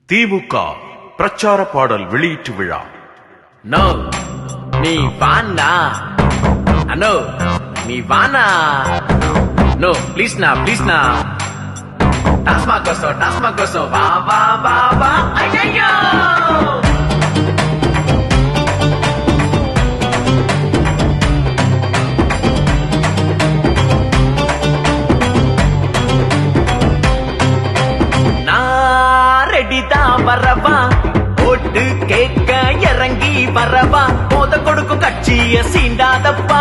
திமுக பிரச்சார பாடல் வெளியீட்டு விழா. நோ நீ வானா, அனோ நீ வானா, நோ ப்ளீஸ் நா டாஸ்மா கோசோ வா வா வா வா ஐயோ. வரவா ஓட்டு கேட்க இறங்கி வரவா, போத கொடுக்கும் கட்சிய சீண்டாதப்பா,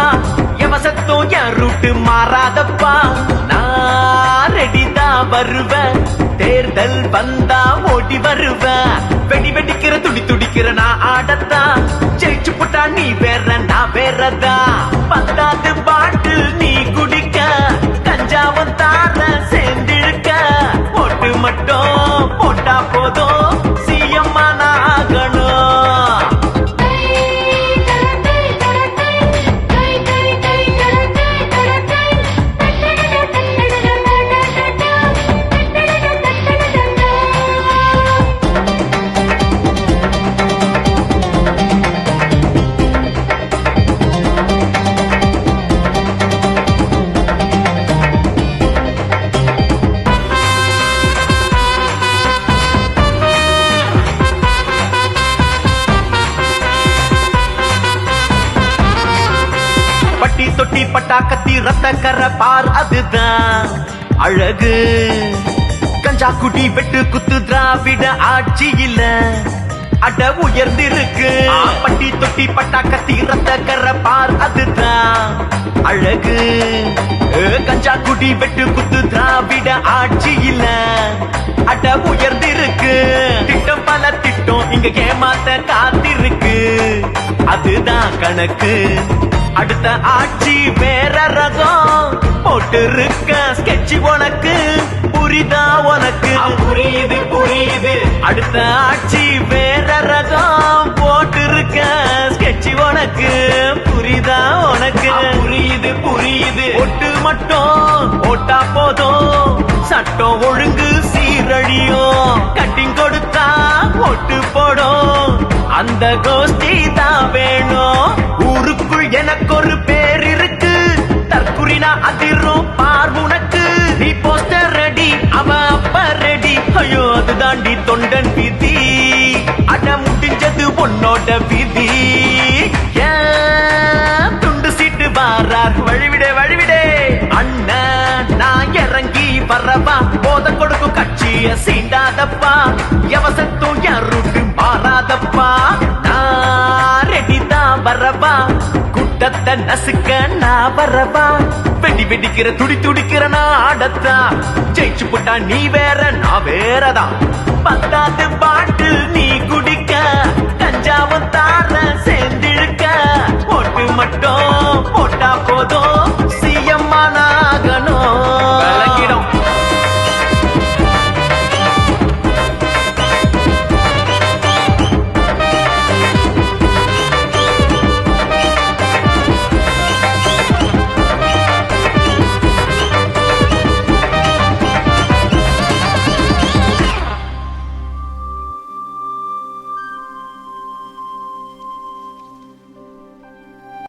எவசத்தும் என் ரூட்டு மாறாதப்பா. நான் ரெடிதான் வருவேன், தேர்தல் வந்தா ஓடி வருவேன், வெடி வெடிக்கிற துடி துடிக்கிற நான் ஆடத்தான், ஜெயிச்சு புட்டா நீ வேற நான் வேறதா. பத்தாது பாட்டு நீ குடிக்க, கஞ்சாவும் தார சேர்ந்திருக்க, ஓட்டு மட்டும் போட்டா போதும் தொட்டி பட்டா கத்தி ரத்த கர பார், அதுதான் அழகு. கஞ்சா குடி வெட்டு குத்து திராவிட ஆட்சி இல்ல அட உயர்ந்திருக்கு. பட்டி தொட்டி பட்டா கத்தி ரத்த கர பார், அதுதான் அழகு. கஞ்சா குடி வெட்டு குத்து திராவிட ஆட்சி இல்ல அட உயர்ந்திருக்கு. திட்டம் பல திட்டம் இங்க ஏமாத்த காத்திருக்கு, அதுதான் கணக்கு. அடுத்த ஆட்சி வேற ரகம் போட்டு இருக்க ஸ்கெட்சி உனக்கு புரிதா உனக்கு? புரியுது புரியுது. அடுத்த ஆட்சி வேற ரகம் போட்டு இருக்க ஸ்கெட்சி உனக்கு புரிதா உனக்கு? புரியுது புரியுது. ஒட்டு மட்டும் போட்டா போதும், சட்டம் ஒழுங்கு சீரழியும், கட்டிங் கொடுத்தா ஒட்டு போடும், அந்த கோஷ்டி தான் வேணும். ஊருக்குள் எனக்கு ஒரு பேர் இருக்கு, தற்குறினா அதிரும் பார் உனக்கு. நீ போஸ்டர் ரெடி, அவன் அப்ப ரெடி, ஐயோ அது தாண்டி தொண்டன் விதி, அட முடிஞ்சது உன்னோட விதி. துண்டு சீட்டு வாரார், வழிவிடே வழிவிடே அண்ணன், நான் இறங்கி வரவா, போத கொடுக்கும் கட்சிய சீண்டாதப்பா, எவசத்தும் என் ரூட்டு மாறாதப்பா. நான் ரெடிதான் வரவா, கூட்டத்தை நசுக்க நான் வரவா, வெடி வெடிக்கிற துடி துடிக்கிற நான் ஆடத்தான், ஜெயிச்சு போட்டா நீ வேற நான் வேறதான். பத்தாது பாட்டு நீ குடிக்க, கஞ்சாவும் தார சேர்ந்திருக்க, ஓட்டு மட்டும் போட்டா போதும்.